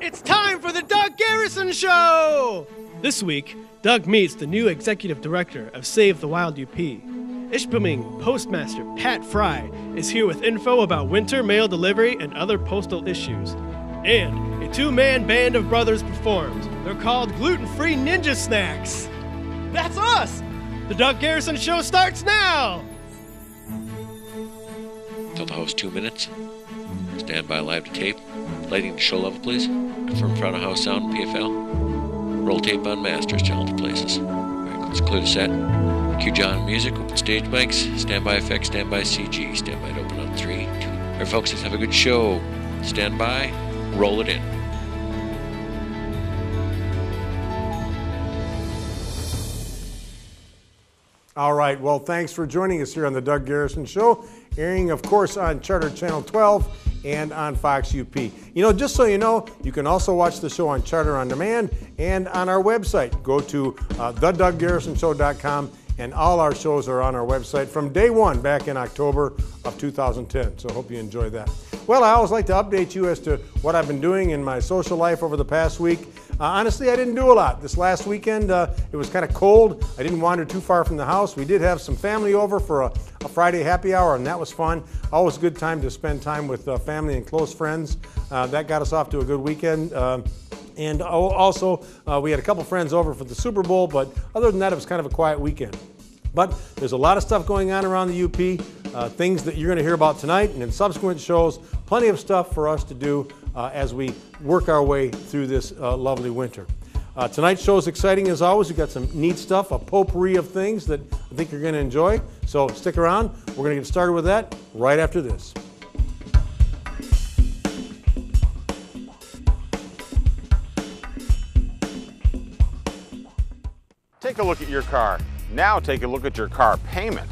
It's time for the Doug Garrison Show! This week, Doug meets the new executive director of Save the Wild UP. Ishpeming Postmaster Pat Fry is here with info about winter mail delivery and other postal issues. And a two-man band of brothers performs. They're called Gluten-Free Ninja Snax. That's us! The Doug Garrison Show starts now! Tell the host 2 minutes. Stand by live to tape. Lighting to show level, please. Confirm front of house sound and PFL. Roll tape on masters to all the places. Alright, let's clear the set. Cue John music, open stage mics, standby effects, standby CG. Standby to open on 3, 2. Alright folks, let's have a good show. Stand by, roll it in. All right, well, thanks for joining us here on the Doug Garrison Show, airing, of course, on Charter Channel 12 and on Fox UP. You know, just so you know, you can also watch the show on Charter On Demand and on our website. Go to thedougarrisonshow.com, and all our shows are on our website from day one back in October of 2010, so I hope you enjoy that. Well, I always like to update you as to what I've been doing in my social life over the past week. Honestly, I didn't do a lot. This last weekend, it was kind of cold. I didn't wander too far from the house. We did have some family over for a Friday happy hour, and that was fun. Always a good time to spend time with family and close friends. That got us off to a good weekend. And also, we had a couple friends over for the Super Bowl, but other than that, it was kind of a quiet weekend. But there's a lot of stuff going on around the UP, things that you're going to hear about tonight and in subsequent shows. Plenty of stuff for us to do as we work our way through this lovely winter. Tonight's show is exciting as always. We've got some neat stuff, a potpourri of things that I think you're going to enjoy. So stick around. We're going to get started with that right after this. Take a look at your car. Now take a look at your car payment.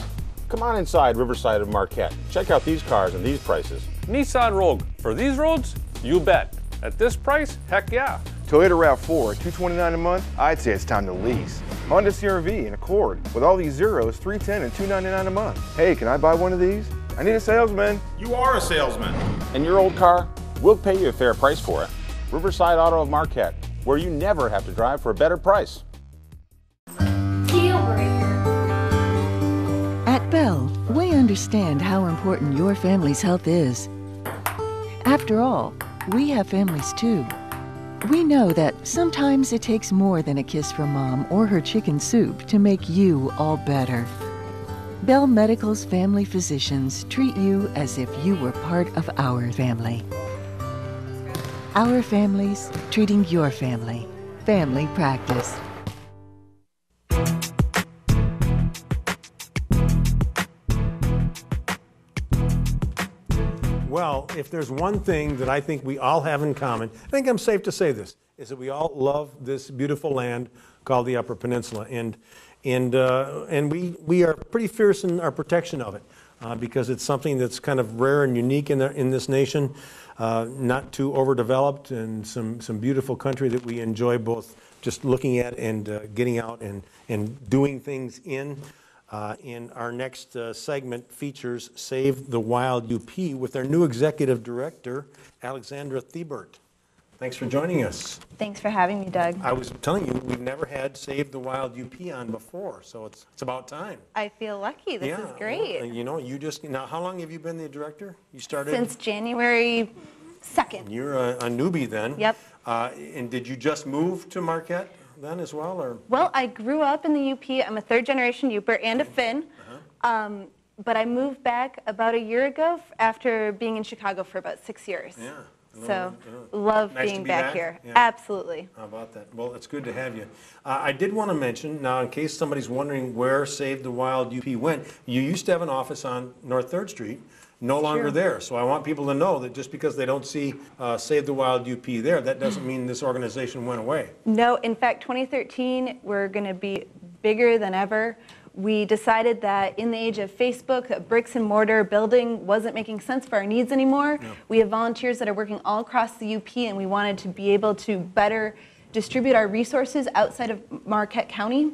Come on inside Riverside of Marquette. Check out these cars and these prices. Nissan Rogue. For these roads, you bet. At this price, heck yeah. Toyota RAV4 at $229 a month, I'd say it's time to lease. Honda CR-V and Accord with all these zeros, $310 and $299 a month. Hey, can I buy one of these? I need a salesman. You are a salesman. And your old car, we'll pay you a fair price for it. Riverside Auto of Marquette, where you never have to drive for a better price. At Bell, we understand how important your family's health is. After all, we have families too. We know that sometimes it takes more than a kiss from mom or her chicken soup to make you all better. Bell Medical's family physicians treat you as if you were part of our family. Our families treating your family. Family practice. Well, if there's one thing that I think we all have in common, I think I'm safe to say this, is that we all love this beautiful land called the Upper Peninsula. And we are pretty fierce in our protection of it because it's something that's kind of rare and unique in this nation, not too overdeveloped, and some beautiful country that we enjoy both just looking at and getting out and doing things in. Our next segment features Save the Wild UP with our new executive director, Alexandra Thiebert. Thanks for joining us. Thanks for having me, Doug. I was telling you, we've never had Save the Wild UP on before, so it's about time. I feel lucky. This is great. Well, you know, now how long have you been the director? You started? Since January 2nd. You're a newbie then. Yep. And did you just move to Marquette then as well, or? Well, I grew up in the UP. I'm a third-generation Uper and a Finn. But I moved back about a year ago after being in Chicago for about 6 years. Yeah. So, love nice being be back here. Yeah. Absolutely. How about that? Well, it's good to have you. I did want to mention, now in case somebody's wondering where Save the Wild UP went, you used to have an office on North 3rd Street. No longer there. So I want people to know that just because they don't see Save the Wild UP there, that doesn't mean this organization went away. No, in fact, 2013, we're going to be bigger than ever. We decided that in the age of Facebook, a bricks and mortar building wasn't making sense for our needs anymore. No. We have volunteers that are working all across the UP, and we wanted to be able to better distribute our resources outside of Marquette County.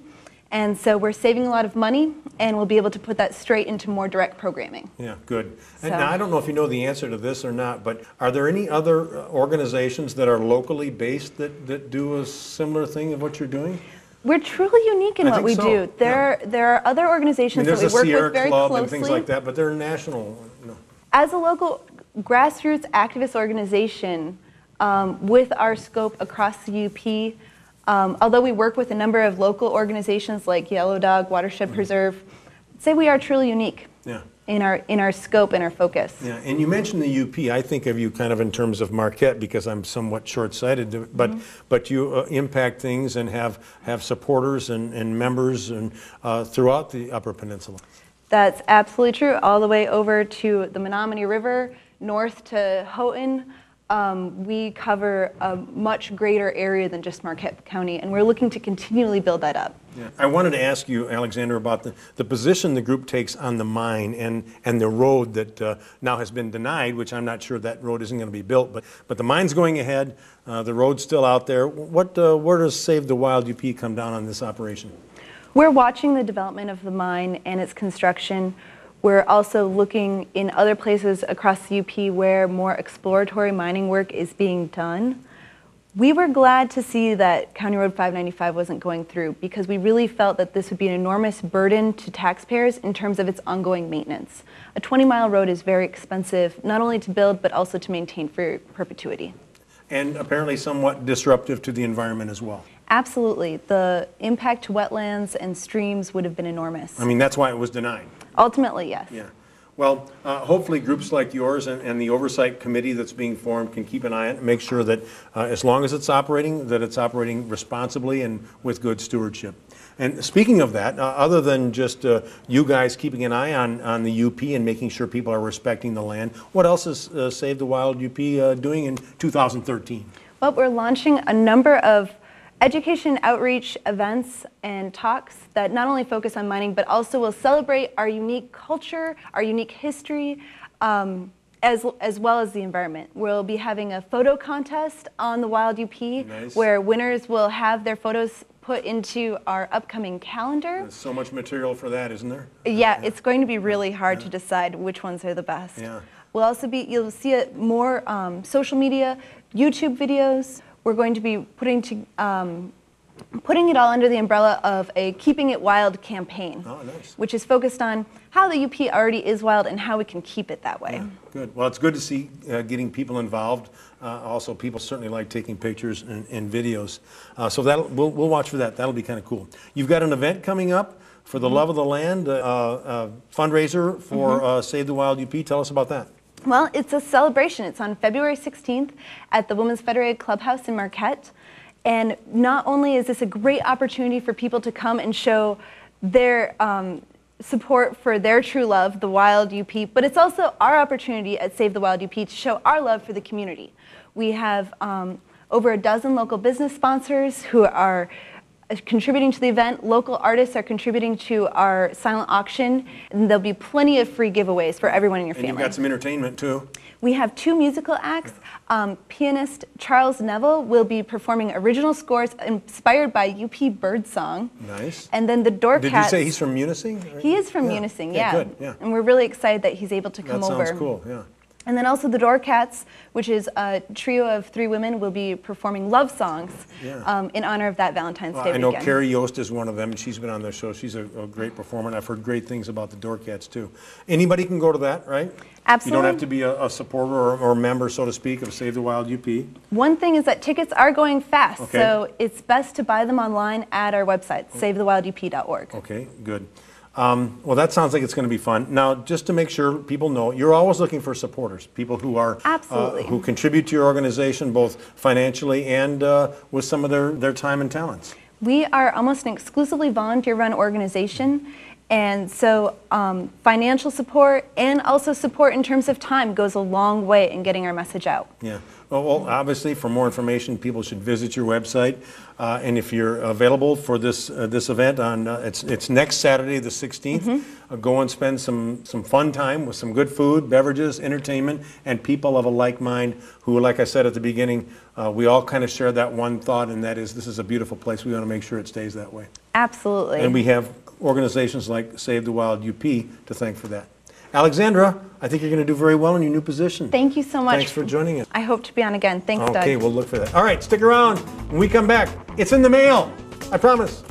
And so we're saving a lot of money, and we'll be able to put that straight into more direct programming. Yeah, good. So, And now, I don't know if you know the answer to this or not, but are there any other organizations that are locally based that do a similar thing of what you're doing? We're truly unique in what we do. There are other organizations that we work with very closely. And things like that, but they're national. As a local grassroots activist organization, with our scope across the UP, although we work with a number of local organizations like Yellow Dog, Watershed Preserve, I'd say we are truly unique in our scope and our focus. Yeah, and you mentioned the UP. I think of you kind of in terms of Marquette because I'm somewhat short-sighted, but you impact things and have supporters and members and throughout the Upper Peninsula. That's absolutely true, all the way over to the Menominee River, north to Houghton. We cover a much greater area than just Marquette County, and we're looking to continually build that up. Yeah. I wanted to ask you, Alexander, about the position the group takes on the mine and the road that now has been denied, which I'm not sure that road isn't going to be built, but the mine's going ahead, the road's still out there. Where does Save the Wild UP come down on this operation? We're watching the development of the mine and its construction. We're also looking in other places across the UP where more exploratory mining work is being done. We were glad to see that County Road 595 wasn't going through because we really felt that this would be an enormous burden to taxpayers in terms of its ongoing maintenance. A 20-mile road is very expensive, not only to build, but also to maintain for perpetuity. And apparently somewhat disruptive to the environment as well. Absolutely. The impact to wetlands and streams would have been enormous. I mean, that's why it was denied. Ultimately, yes. Yeah. Well, hopefully groups like yours and the oversight committee that's being formed can keep an eye on it and make sure that as long as it's operating, that it's operating responsibly and with good stewardship. And speaking of that, other than just you guys keeping an eye on the UP and making sure people are respecting the land, what else is Save the Wild UP doing in 2013? Well, we're launching a number of education outreach events and talks that not only focus on mining, but also will celebrate our unique culture, our unique history, as well as the environment. We'll be having a photo contest on the Wild UP, nice, where winners will have their photos put into our upcoming calendar. There's so much material for that, isn't there? Yeah, it's going to be really hard to decide which ones are the best. Yeah. We'll also you'll see it more social media, YouTube videos. We're going to be putting it all under the umbrella of a Keeping It Wild campaign, which is focused on how the UP already is wild and how we can keep it that way. Yeah, good. Well, it's good to see getting people involved. Also, people certainly like taking pictures and videos. So we'll watch for that. That'll be kind of cool. You've got an event coming up for the Love of the Land, fundraiser for Save the Wild UP. Tell us about that. Well, it's a celebration. It's on February 16th at the Women's Federated Clubhouse in Marquette. And not only is this a great opportunity for people to come and show their support for their true love, the Wild UP, but it's also our opportunity at Save the Wild UP to show our love for the community. We have over a dozen local business sponsors who are contributing to the event. Local artists are contributing to our silent auction, and there'll be plenty of free giveaways for everyone in your family. And you've got some entertainment too. We have two musical acts. Pianist Charles Neville will be performing original scores inspired by UP Birdsong. Nice. And then the Door Did Cats. you say he's from Munising? He is from Munising, yeah. Good, yeah. And we're really excited that he's able to come over. That sounds cool, yeah. And then also the Door Cats, which is a trio of 3 women, will be performing love songs in honor of that Valentine's Day weekend. I know Carrie Yost is one of them, and she's been on their show. She's a great performer, and I've heard great things about the Door Cats, too. Anybody can go to that, right? Absolutely. You don't have to be a supporter or a member, so to speak, of Save the Wild UP. One thing is that tickets are going fast, okay, so it's best to buy them online at our website, savethewildup.org. Okay, good. Well, that sounds like it's going to be fun. Now, just to make sure people know, you're always looking for supporters, people who are who contribute to your organization both financially and with some of their time and talents. We are almost an exclusively volunteer-run organization, And so financial support and also support in terms of time goes a long way in getting our message out. Yeah. Well, obviously, for more information, people should visit your website. And if you're available for this event on it's next Saturday, the 16th, go and spend some fun time with some good food, beverages, entertainment, and people of a like mind who, like I said at the beginning, we all kind of share that one thought, and that is this is a beautiful place. We want to make sure it stays that way. Absolutely. And we have organizations like Save the Wild UP to thank for that. Alexandra, I think you're going to do very well in your new position. Thank you so much. Thanks for joining us. I hope to be on again. Thanks, Doug. Okay, we'll look for that. All right, stick around. When we come back, it's in the mail. I promise.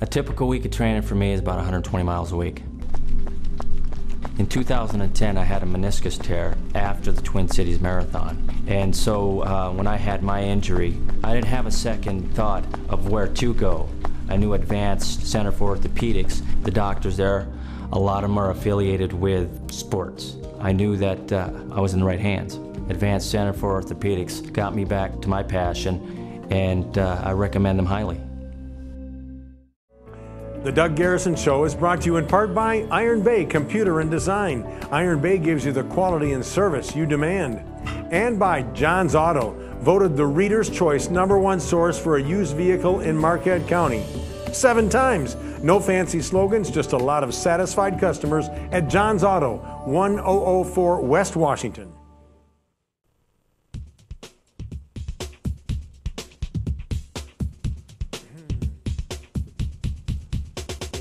A typical week of training for me is about 120 miles a week. In 2010, I had a meniscus tear after the Twin Cities Marathon. And so when I had my injury, I didn't have a second thought of where to go. I knew Advanced Center for Orthopedics, the doctors there, a lot of them are affiliated with sports. I knew that I was in the right hands. Advanced Center for Orthopedics got me back to my passion, and I recommend them highly. The Doug Garrison Show is brought to you in part by Iron Bay Computer and Design. Iron Bay gives you the quality and service you demand. And by John's Auto, voted the Reader's Choice #1 source for a used vehicle in Marquette County 7 times. No fancy slogans, just a lot of satisfied customers at John's Auto, 1004 West Washington.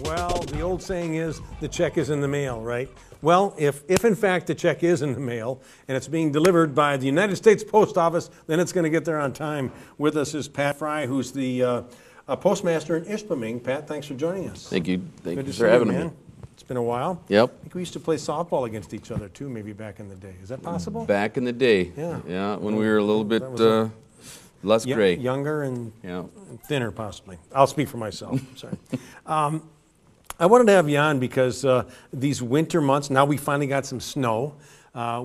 Well, the old saying is, the check is in the mail, right? Well, if in fact the check is in the mail and it's being delivered by the United States Post Office, then it's going to get there on time. With us is Pat Fry, who's the postmaster in Ishpeming. Pat, thanks for joining us. Thank you. Thank you to for see having man. me. It's been a while. Yep. I think we used to play softball against each other too, maybe back in the day. Is that possible? Back in the day. Yeah. Yeah, when we were a little bit less gray. Younger and thinner, possibly. I'll speak for myself. Sorry. I wanted to have you on because these winter months, now we finally got some snow,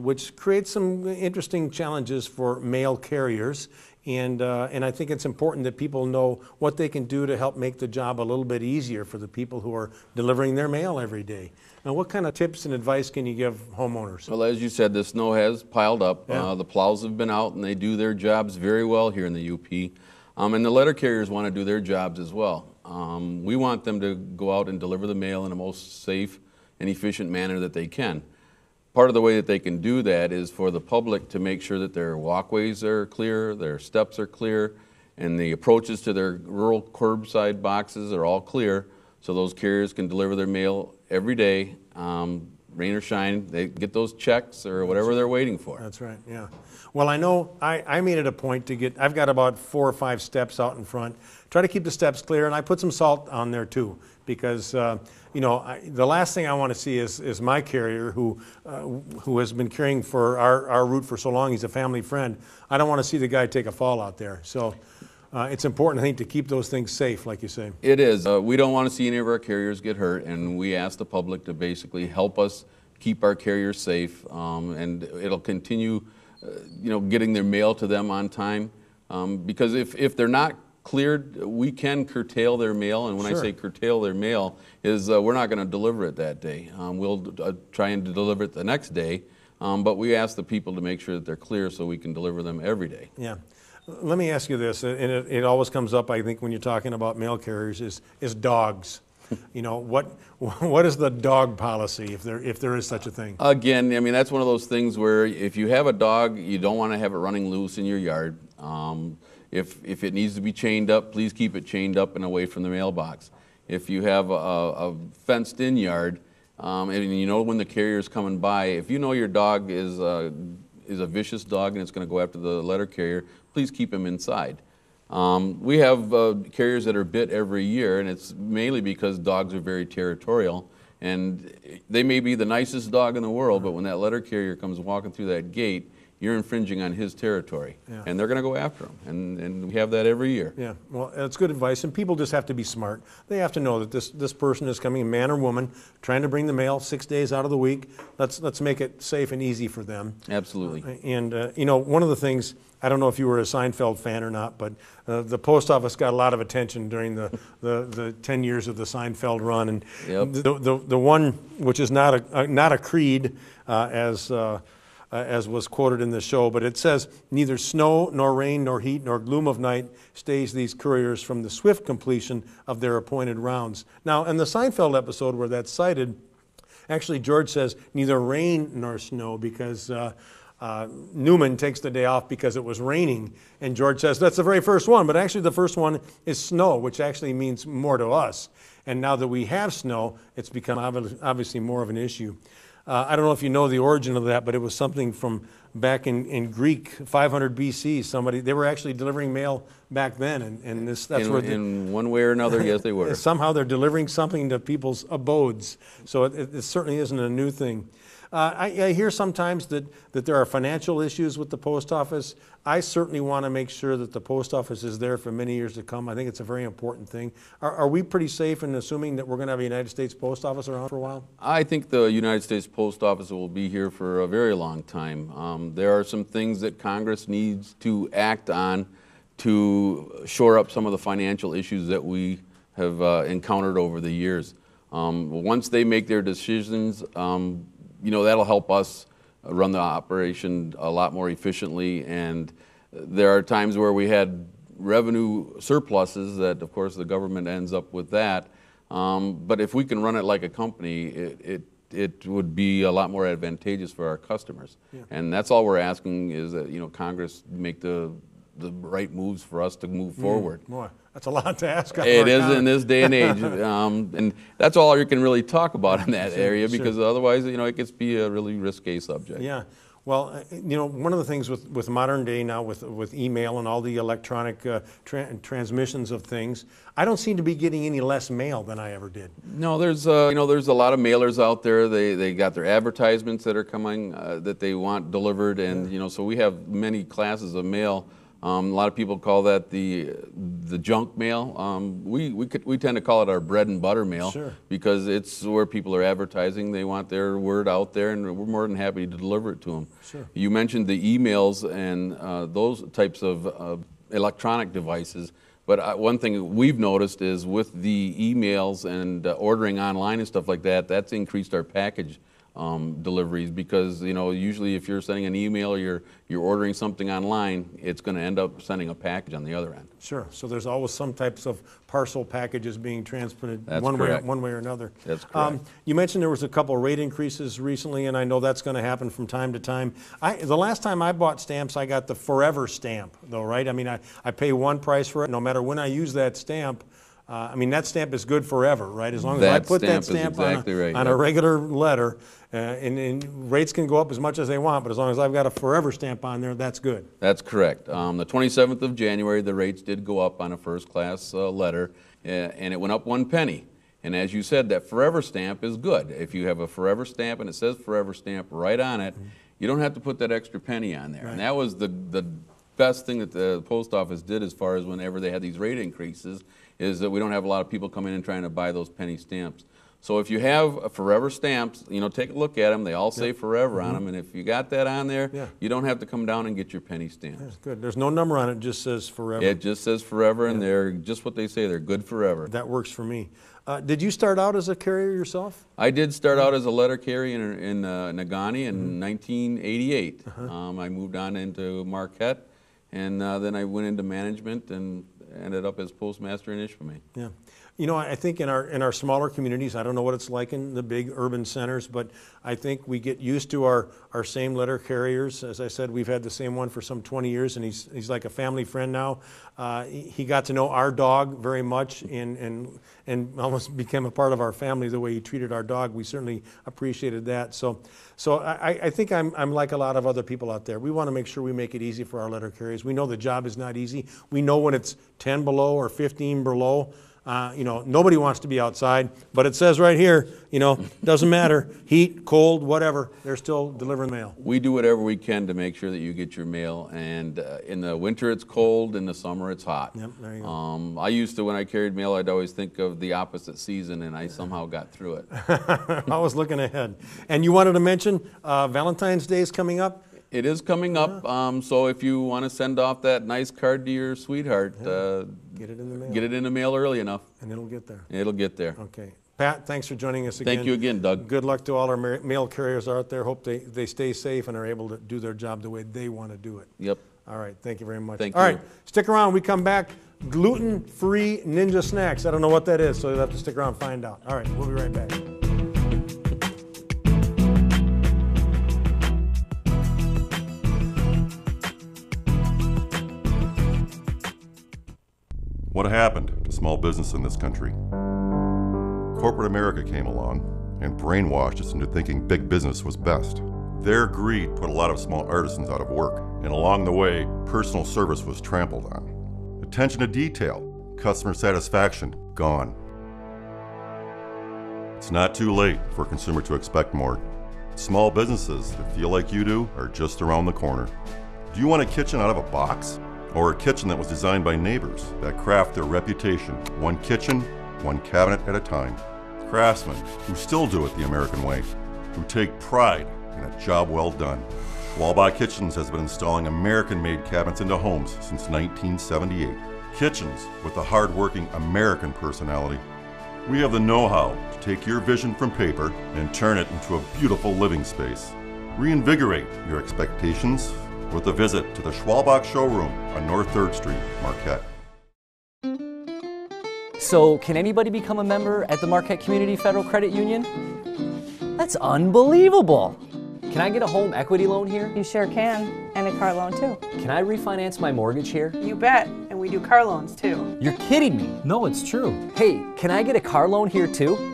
which creates some interesting challenges for mail carriers. And I think it's important that people know what they can do to help make the job a little bit easier for the people who are delivering their mail every day. Now, what kind of tips and advice can you give homeowners? Well, as you said, the snow has piled up. Yeah. The plows have been out, and they do their jobs very well here in the UP. And the letter carriers want to do their jobs as well. We want them to go out and deliver the mail in the most safe and efficient manner that they can. Part of the way that they can do that is for the public to make sure that their walkways are clear, their steps are clear, and the approaches to their rural curbside boxes are all clear, so those carriers can deliver their mail every day, rain or shine. They get those checks or whatever they're waiting for. That's right, yeah. Well, I know I made it a point to get, I've got about 4 or 5 steps out in front. Try to keep the steps clear, and I put some salt on there too, because you know, the last thing I want to see is my carrier who has been carrying for our route for so long. He's a family friend. I don't want to see the guy take a fall out there. So it's important, I think, to keep those things safe, like you say. It is. We don't want to see any of our carriers get hurt, and we ask the public to basically help us keep our carriers safe, and it'll continue, you know, getting their mail to them on time, because if they're not cleared, we can curtail their mail, and when I say curtail their mail is we're not going to deliver it that day. We'll try and deliver it the next day, but we ask the people to make sure that they're clear so we can deliver them every day. Yeah. Let me ask you this, and it always comes up, I think, when you're talking about mail carriers, is dogs. You know, what is the dog policy, if there is such a thing? Again, I mean, that's one of those things where if you have a dog, you don't want to have it running loose in your yard. If it needs to be chained up, please keep it chained up and away from the mailbox. If you have a fenced-in yard, and you know when the carrier is coming by, if you know your dog is a vicious dog and it's going to go after the letter carrier, please keep him inside. We have carriers that are bit every year, and it's mainly because dogs are very territorial, and they may be the nicest dog in the world, but when that letter carrier comes walking through that gate, you're infringing on his territory. And they're going to go after him. And we have that every year. Yeah, well, that's good advice. And people just have to be smart. They have to know that this person is coming, man or woman, trying to bring the mail 6 days out of the week. Let's make it safe and easy for them. Absolutely. And, you know, one of the things, I don't know if you were a Seinfeld fan or not, but the post office got a lot of attention during the 10 years of the Seinfeld run. And the one which is not a creed, as was quoted in the show, but it says, neither snow, nor rain, nor heat, nor gloom of night stays these couriers from the swift completion of their appointed rounds. Now, in the Seinfeld episode where that's cited, actually George says neither rain nor snow, because Newman takes the day off because it was raining, and George says that's the very first one, but actually the first one is snow, which actually means more to us. And now that we have snow, it's become obviously more of an issue. I don't know if you know the origin of that, but it was something from back in Greek, 500 BC. They were actually delivering mail back then, and that's where in one way or another, yes, they were. Somehow they're delivering something to people's abodes, so it certainly isn't a new thing. I hear sometimes that there are financial issues with the post office. I certainly want to make sure that the post office is there for many years to come. I think it's a very important thing. Are we pretty safe in assuming that we're going to have a United States Post Office around for a while? I think the United States Post Office will be here for a very long time. There are some things that Congress needs to act on to shore up some of the financial issues that we have encountered over the years. Once they make their decisions, you know, that'll help us run the operation a lot more efficiently. And there are times where we had revenue surpluses that, of course, the government ends up with that. But if we can run it like a company, it would be a lot more advantageous for our customers. And that's all we're asking is that, you know, Congress make the right moves for us to move forward. Boy, that's a lot to ask. It is in this day and age, and that's all you can really talk about in that area, because otherwise, you know, it gets to be a really risque subject. Yeah. Well, you know, one of the things with modern day now, with email and all the electronic transmissions of things, I don't seem to be getting any less mail than I ever did. No, there's you know, there's a lot of mailers out there. They got their advertisements that are coming that they want delivered, and you know, so we have many classes of mail. A lot of people call that the junk mail. We tend to call it our bread and butter mail, because it's where people are advertising. They want their word out there, and we're more than happy to deliver it to them. You mentioned the emails and those types of electronic devices. But one thing we've noticed is with the emails and ordering online and stuff like that, that's increased our package deliveries, because you know, usually if you're sending an email or you're ordering something online, it's going to end up sending a package on the other end. Sure. So there's always some types of parcel packages being transmitted one way or another. That's correct. You mentioned there was a couple of rate increases recently, and I know that's going to happen from time to time. The last time I bought stamps, I got the forever stamp, though, right? I mean, I pay one price for it. No matter when I use that stamp, I mean, that stamp is good forever, right? As long as I put that stamp on a regular letter, and rates can go up as much as they want, but as long as I've got a forever stamp on there, that's good. That's correct. The 27th of January, the rates did go up on a first-class letter, and it went up 1 penny. And as you said, that forever stamp is good. If you have a forever stamp and it says forever stamp right on it, you don't have to put that extra penny on there. And that was the best thing that the post office did as far as whenever they had these rate increases, is that we don't have a lot of people coming in and trying to buy those penny stamps. So if you have a forever stamps, you know, take a look at them. They all say forever on them, and if you got that on there, you don't have to come down and get your penny stamps. That's good. There's no number on it, it just says forever. It just says forever, and they're just what they say. They're good forever. That works for me. Did you start out as a carrier yourself? I did start out as a letter carrier in Negaunee in 1988. I moved on into Marquette, and then I went into management and ended up as postmaster in Ishpeming. Yeah. You know, I think in our smaller communities, I don't know what it's like in the big urban centers, but I think we get used to our same letter carriers. As I said, we've had the same one for some 20 years, and he's like a family friend now. He got to know our dog very much and almost became a part of our family the way he treated our dog. We certainly appreciated that. So I think I'm like a lot of other people out there. We want to make sure we make it easy for our letter carriers. We know the job is not easy. We know when it's 10 below or 15 below. Nobody wants to be outside, but it says right here, doesn't matter, heat, cold, whatever, they're still delivering mail. We do whatever we can to make sure that you get your mail, and in the winter it's cold, in the summer it's hot. Yep, there you go. I used to, when I carried mail, I'd always think of the opposite season, and I somehow got through it. I was looking ahead. And you wanted to mention Valentine's Day is coming up? It is coming up, so if you want to send off that nice card to your sweetheart, get it in the mail. Get it in the mail early enough. And it'll get there. It'll get there. Okay. Pat, thanks for joining us again. Thank you again, Doug. Good luck to all our mail carriers out there. Hope they stay safe and are able to do their job the way they want to do it. Yep. All right. Thank you very much. Thank all you. right. Stick around. We come back. Gluten-Free Ninja Snax. I don't know what that is, so you'll have to stick around and find out. All right. We'll be right back. What happened to small business in this country? Corporate America came along and brainwashed us into thinking big business was best. Their greed put a lot of small artisans out of work, and along the way, personal service was trampled on. Attention to detail, customer satisfaction, gone. It's not too late for a consumer to expect more. Small businesses that feel like you do are just around the corner. Do you want a kitchen out of a box? Or a kitchen that was designed by neighbors that craft their reputation, one kitchen, one cabinet at a time. Craftsmen who still do it the American way, who take pride in a job well done. Schwalbach Kitchens has been installing American-made cabinets into homes since 1978. Kitchens with a hard-working American personality. We have the know-how to take your vision from paper and turn it into a beautiful living space. Reinvigorate your expectations with a visit to the Schwalbach showroom on North 3rd Street, Marquette. So, can anybody become a member at the Marquette Community Federal Credit Union? That's unbelievable! Can I get a home equity loan here? You sure can, and a car loan too. Can I refinance my mortgage here? You bet, and we do car loans too. You're kidding me! No, it's true. Hey, can I get a car loan here too?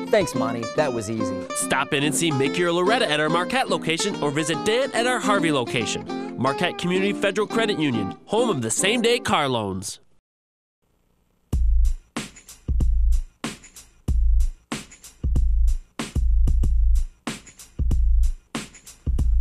Thanks, Monty. That was easy. Stop in and see Mickey or Loretta at our Marquette location or visit Dan at our Harvey location. Marquette Community Federal Credit Union, home of the same-day car loans.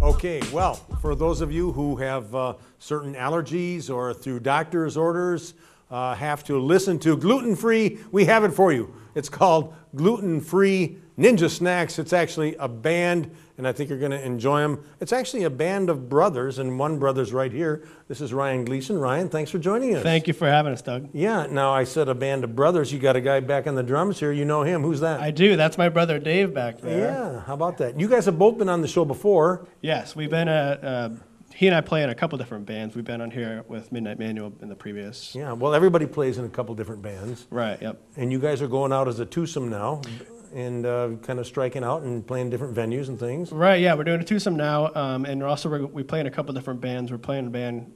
Okay, well, for those of you who have certain allergies or through doctor's orders have to listen to gluten-free, we have it for you. It's called Gluten-Free Ninja Snax. It's actually a band, and I think you're going to enjoy them. It's actually a band of brothers, and one brother's right here. This is Ryan Gleason. Ryan, thanks for joining us. Thank you for having us, Doug. Yeah, now I said a band of brothers. You got a guy back on the drums here. You know him. Who's that? I do. That's my brother Dave back there. Yeah, how about that? You guys have both been on the show before. Yes, we've been he and I play in a couple different bands. We've been on here with Midnight Manual in the previous. Yeah, well, everybody plays in a couple different bands. Right, yep. And you guys are going out as a twosome now and kind of striking out and playing different venues and things. Right, yeah, we're doing a twosome now, and we play in a couple different bands. We're playing a band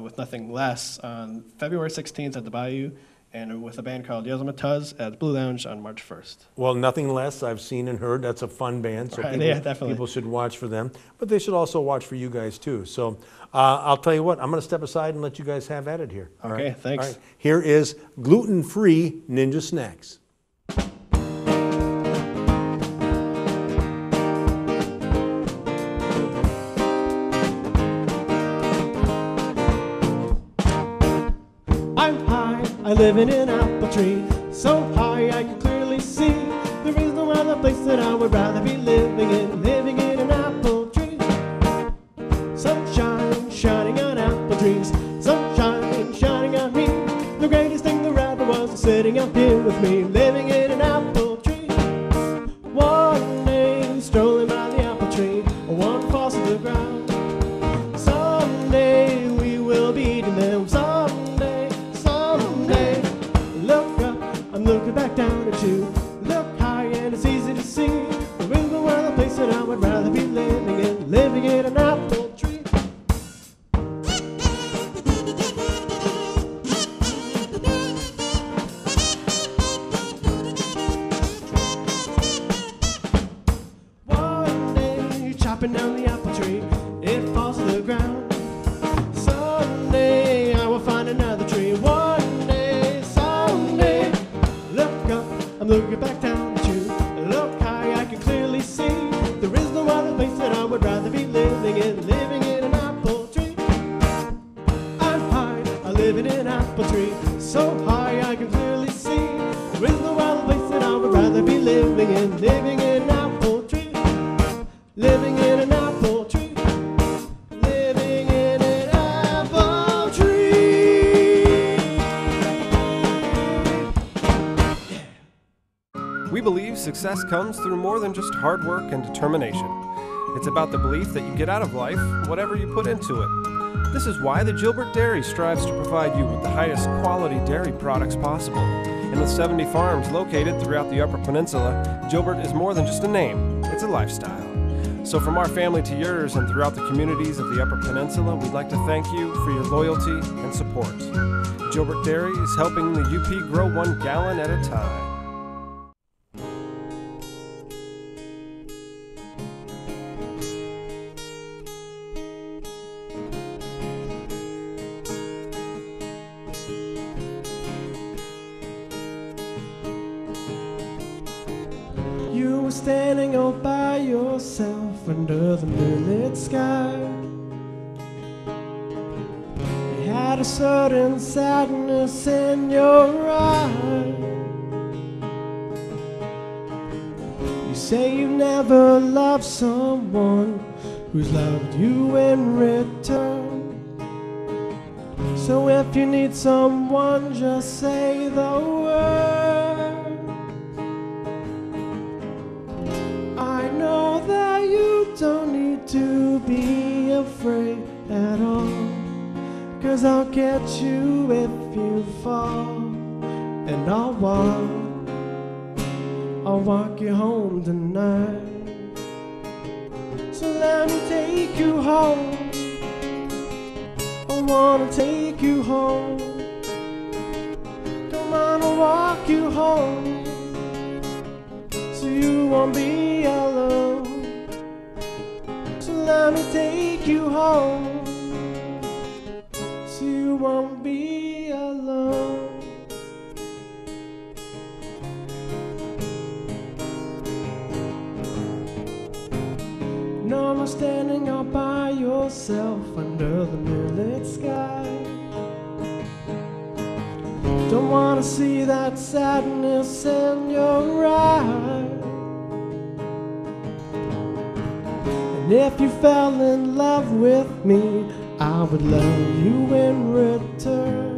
with Nothing Less on February 16th at the Bayou, and with a band called Yosemite at the Blue Lounge on March 1st. Well, Nothing Less, I've seen and heard. That's a fun band, so right, people should watch for them. But they should also watch for you guys, too. So I'll tell you what, I'm going to step aside and let you guys have at it here. Okay, right? Thanks. All right. Here is Gluten-Free Ninja Snax. I live in an apple tree, so high I can clearly see the reason why the place that I would rather be living in an apple tree. Sunshine shining on apple trees, sunshine shining on me. The greatest thing there ever was sitting up here with me, living in an apple tree. One day, strolling by the apple tree, one falls to the ground. Someday we will be eating them. I'm looking back down at you. Look high and it's easy to see the real world, the place that I would rather be living in an apple tree. One day, chopping down the apple tree, it falls to the ground. Someday I will find another tree. One day, someday looking back down at you. Look high, I can clearly see there is no other place that I would rather be living in an apple tree. I'm high, I live in an apple tree. So high, I can clearly see there is no other place that I would rather be living in an apple tree. Living in an apple tree. Living in an apple tree. We believe success comes through more than just hard work and determination. It's about the belief that you get out of life whatever you put into it. This is why the Gilbert Dairy strives to provide you with the highest quality dairy products possible. And with 70 farms located throughout the Upper Peninsula, Gilbert is more than just a name, it's a lifestyle. So from our family to yours and throughout the communities of the Upper Peninsula, we'd like to thank you for your loyalty and support. Gilbert Dairy is helping the UP grow 1 gallon at a time. You were standing all by yourself under the moonlit sky. You had a certain sadness in your eye. You say you never loved someone who's loved you in return. So if you need someone, just say the word. I know that you don't need to be afraid at all, 'cause I'll get you if you fall. And I'll walk you home tonight. So let me take you home. I wanna take you home. Come on, I'll walk you home, so you won't be alone. So let me take you home, so you won't be alone. No more standing all by yourself under the moonlit sky. Don't wanna see that sadness in your eyes. And if you fell in love with me, I would love you in return.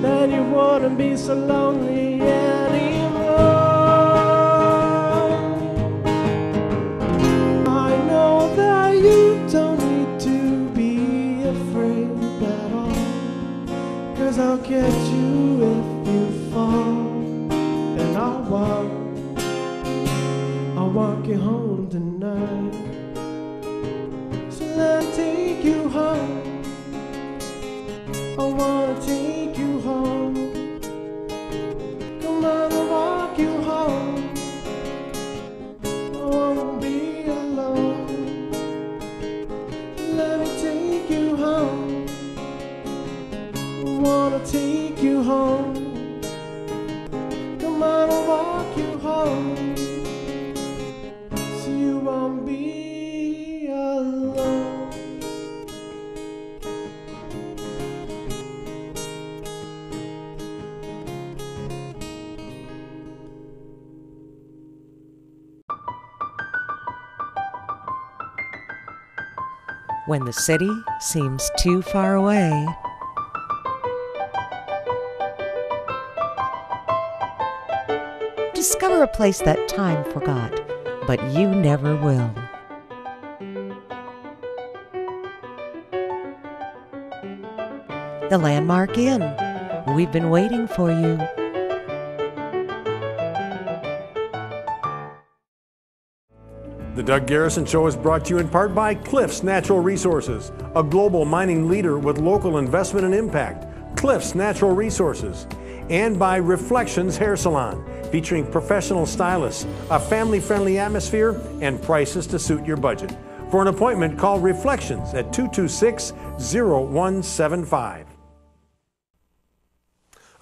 Then you wouldn't be so lonely anymore. I know that you don't need to be afraid at all, 'cause I'll get you if you fall. And I'll walk you home tonight. So let me take you home. I wanna take you home. Come on, I'll walk you home. I won't be alone. Let me take you home. I wanna take you home. Come on, I'll walk you home, so you won't be alone. When the city seems too far away, discover a place that time forgot, but you never will. The Landmark Inn. We've been waiting for you. The Doug Garrison Show is brought to you in part by Cliffs Natural Resources, a global mining leader with local investment and impact. Cliffs Natural Resources. And by Reflections Hair Salon, featuring professional stylists, a family-friendly atmosphere, and prices to suit your budget. For an appointment, call Reflections at 226-0175.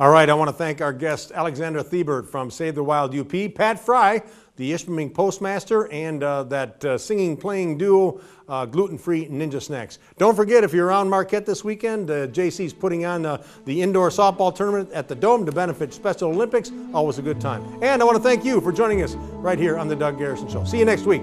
All right, I want to thank our guest, Alexandra Thiebert from Save the Wild UP, Pat Fry, the Ishpeming Postmaster, and that singing, playing duo, Gluten-Free Ninja Snax. Don't forget, if you're around Marquette this weekend, JC's putting on the indoor softball tournament at the Dome to benefit Special Olympics. Always a good time. And I want to thank you for joining us right here on the Doug Garrison Show. See you next week.